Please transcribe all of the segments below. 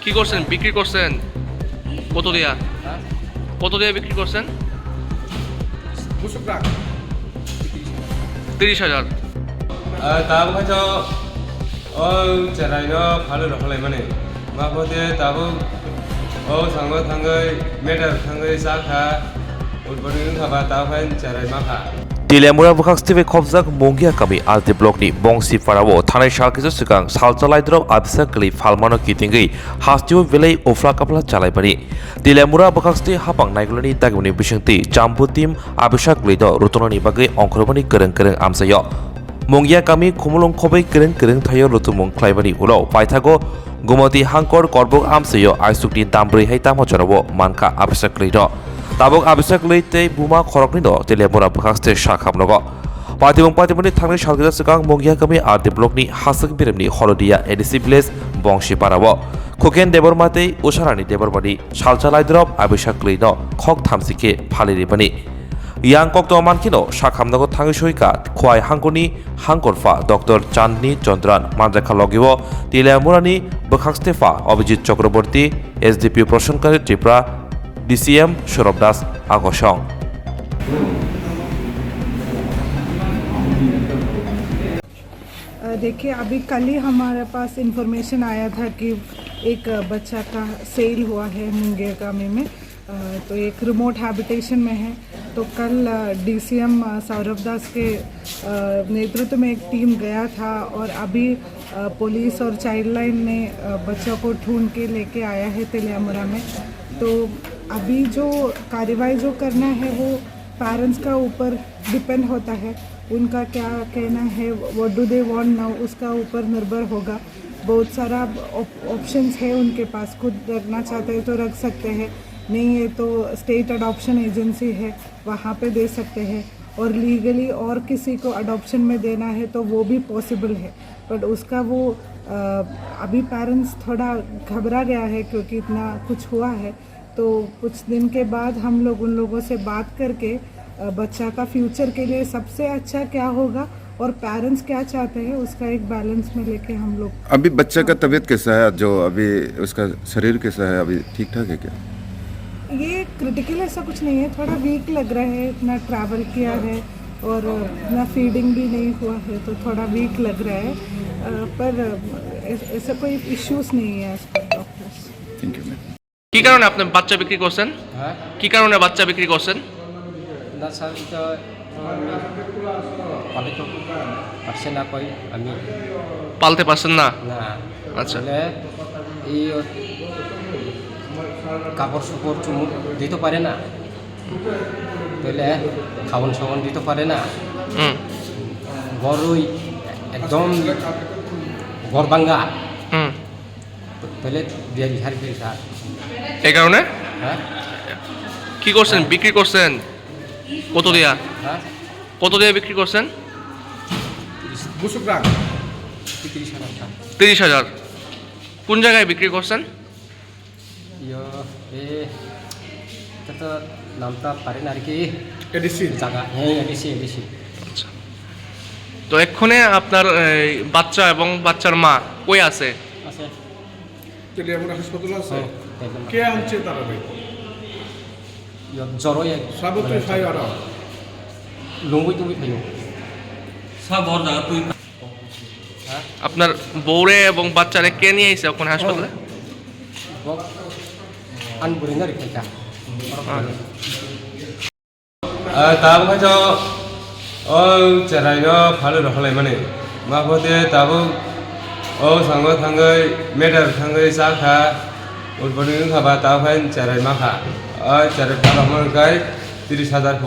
কি করছেন? বিক্রি করছেন কত দিয়া? কত দিয়া বিক্রি করছেন? 30,000। 다음 가서 제라이너 발을 할래만에 마포대 다음 상거 상거 메달 상거 사카 우리는 가봐 다음 제라이 마카 Tilemura Bukhaksteve Khobzak Mongia Kami Alti Blockni Bongsi Farawo Thane Shalkisu Sukang Salchalaidrop Absakli Falmano Kitingi Hastiu Villei Ofla Kapla Chalaibani Tilemura Bukhaksti Hapang Naigulani Daguni Bishangti Jambutim Abishak Lido Rutonani Bagai Onkrobani Kereng Kereng Amsayo Mongia Kami Kumulong Kobe Kereng Kereng Thayo Rutumong Klaibani Ulo Paithago Gumoti Hankor Korbok Amsayo Aisukni Dambri Heitamo Charawo Manka Abishak Lido Tabok Abishak Leite Buma Koroknido Tilemura Bukhakste Shakhamnogo Patibong Patiboni Thangni Shalkida Sukang Mongia Kami Art Blockni Hasak Biremni Holodia Edisi Village Bongshi Parawo Koken Debormate Usharani Deborbani Shalchalaidrop Abishak Lido Khok Thamsike Phaliribani Yang Kok Tomankino Shakhamnogo Thangi Shoika Khwai Hangkoni Hangkorfa Dr. Chandni Chandran Manjakalogiwo Tilemurani Bukhakstefa Abhijit Chakraborty SDP Proshonkari Tripura DCM Shorob Das Agosong देखिए अभी कल ही हमारे पास information आया था कि एक बच्चा का सेल हुआ है मुंगेर कामी में तो एक रिमोट हैबिटेशन में है तो कल DCM सौरभ दास के नेतृत्व में एक टीम गया था और अभी पुलिस और चाइल्ड लाइन ने बच्चों को ढूंढ के लेके आया है तिलियामुरा में तो अभी जो कार्रवाई जो करना है वो पेरेंट्स का ऊपर डिपेंड होता है उनका क्या कहना है what do they want now उसका ऊपर निर्भर होगा बहुत सारा ऑप्शंस है उनके पास खुद रखना चाहते हैं तो रख सकते हैं नहीं है तो स्टेट अडॉप्शन एजेंसी है वहाँ पे दे सकते हैं और लीगली और किसी को अडॉप्शन में देना है तो वो भी पॉसिबल है बट उसका वो अभी पेरेंट्स थोड़ा घबरा गया है क्योंकि इतना कुछ हुआ है तो कुछ दिन के बाद हम लोग उन लोगों से बात करके बच्चा का फ्यूचर के लिए सबसे अच्छा क्या होगा और पेरेंट्स क्या चाहते हैं उसका एक बैलेंस में लेके हम लोग अभी बच्चा का तबीयत कैसा है जो अभी उसका शरीर कैसा है अभी ठीक ठाक है क्या? ये क्रिटिकल ऐसा कुछ नहीं है थोड़ा वीक लग रहा है इतना ट्रैवल किया है और इतना फीडिंग भी नहीं हुआ है तो थोड़ा वीक लग रहा है पर ऐसा कोई इश्यूज नहीं है as per doctors thank you ma'am কি কারণে আপনি বাচ্চা বিক্রি করছেন? হ্যাঁ কি কারণে বাচ্চা বিক্রি করছেন? না স্যার এটা পালিত পারছে না কই আমি পালতে পারছেন না? না আচ্ছা। আসলে এই কাপড় সুপড় চুমুক দিতে পারে না তাহলে খাবন সাবন দিতে পারে না হুম বড়ই একদম ঘর ভাঙ্গা হুম তাহলে দিয়ে বিহার ফিরে স্যার এই কারণে হ্যাঁ কি করছেন? বিক্রি করছেন কত দিয়া? হ্যাঁ কত দিয়া বিক্রি করছেন? 30,000। কোন জায়গায় বিক্রি করছেন? এটা তো নামটা পারেন আর কি এডিসি জায়গা হ্যাঁ এডিসি আচ্ছা তো এক্ষণে আপনার বাচ্চা এবং বাচ্চার মা কই আছে? আছে তেলিয়ামুড়া হাসপাতাল আছে হ্যাঁ কে আনছে তারা ভাই জ্বরই সাবতে খাই আর লঙ্গুই তুমি খাইও আপনার বউরে এবং বাচ্চারে কে নিয়ে আইছে ওখানে হাসপাতালে? আনবুরিং আর খাইটা 다음 가서 제라이너 발을 할래만에 마포대 다음 상거 상거 메달 상거 사카 우리는 가봐 다음 제라이 마카 제라이 팔로만 가이 30,000 호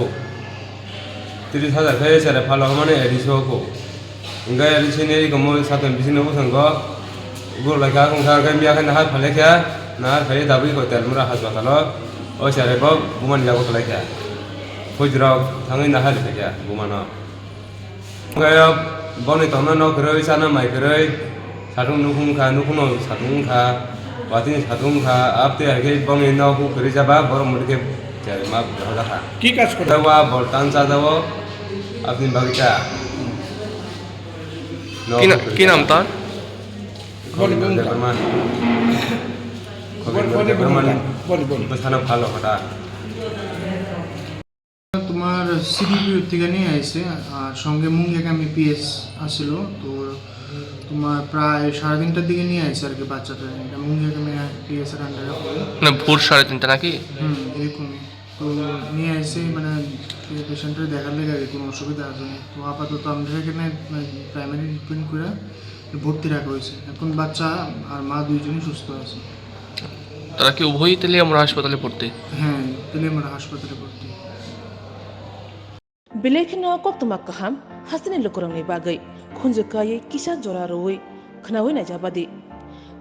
30,000 가이 제라이 팔로만에 에디소 호 인가 에디시네 이거 뭐 사건 비즈니스 우선 거 이거 라가 공사 가이 미야간 하 팔레캬 나 가이 다비 거 텔무라 하스바탈로 제라이 법 부만 야고 팔레캬 Hujrok thangin na hal kaya bumano. Kaya boni tono no keroi sana mai keroi satung nukhung no satung kha watin satung kha apte age boni no ku keroi jaba bor mudke jare ma bhoda kha. কি কাজ করে Dawa boltan sa dawo apni bagita. কি নাম তার? Kholi perman. বোঝানো ভালো হঠাৎ তোমার সিডিপিও থেকে নিয়ে আসছে আর সঙ্গে মুঙ্গিয়াকামি পিএস আসছিল তো তোমার প্রায় 3:30টার দিকে নিয়ে আসছে আর কি বাচ্চাটা এটা মুঙ্গিয়াকামি পিএস এর আন্ডারে পড়ে মানে ভোর 3:30 নাকি? এরকমই তো নিয়ে আসছে মানে পেশেন্টের দেখার লেগে আর কি কোনো অসুবিধা আছে না তো আপাতত আমাদের এখানে প্রাইমারি ট্রিটমেন্ট করে ভর্তি রাখা হয়েছে এখন বাচ্চা আর মা দুইজনই সুস্থ আছে। তারা কি উভয়ই তেলিয়ামুড়া হাসপাতালে ভর্তি? হ্যাঁ তেলিয়ামুড়া হাসপাতালে ভর্তি। Belekino koktuma kaham hasini lokorongni bagai khunjukai kisa jora roi khnawi na jabadi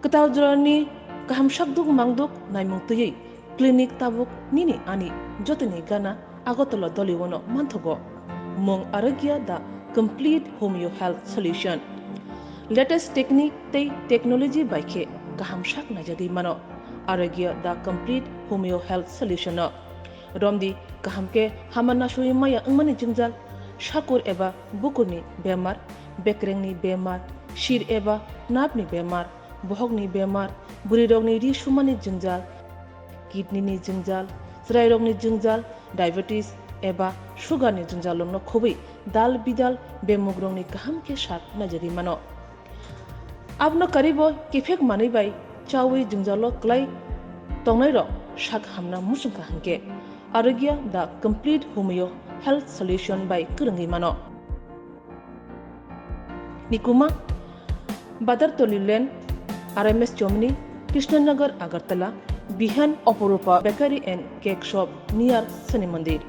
ketaw jorani kaham shakduk mangduk naimungtui clinic tabuk nini ani jotini gana agotolo doliwono manthogo mong arogya da complete homeo health solution latest technique tei technology baikhe kaham shak na jagi mano arogya da complete homeo health solution Romdi kahamke hamana shui maya ngmani jingjal shakur eba bukurni bemar bekrengni bemar shir eba napni bemar bohogni bemar buri rogni ri shumani jingjal kidney ni jingjal srai rogni jingjal diabetes eba sugar ni jingjal no khobi dal bidal bemugrongni kahamke shak najari mano abno karibo kifek mani bai chawi jingjalo klai tongnai ro shak hamna musungka hanke Arogya the complete homeo health solution by Kurungi Mano. Nikuma Badar Tolilen RMS Chomni Krishnanagar Agartala Bihan Oporupa Bakery and Cake Shop near Sani Mandir.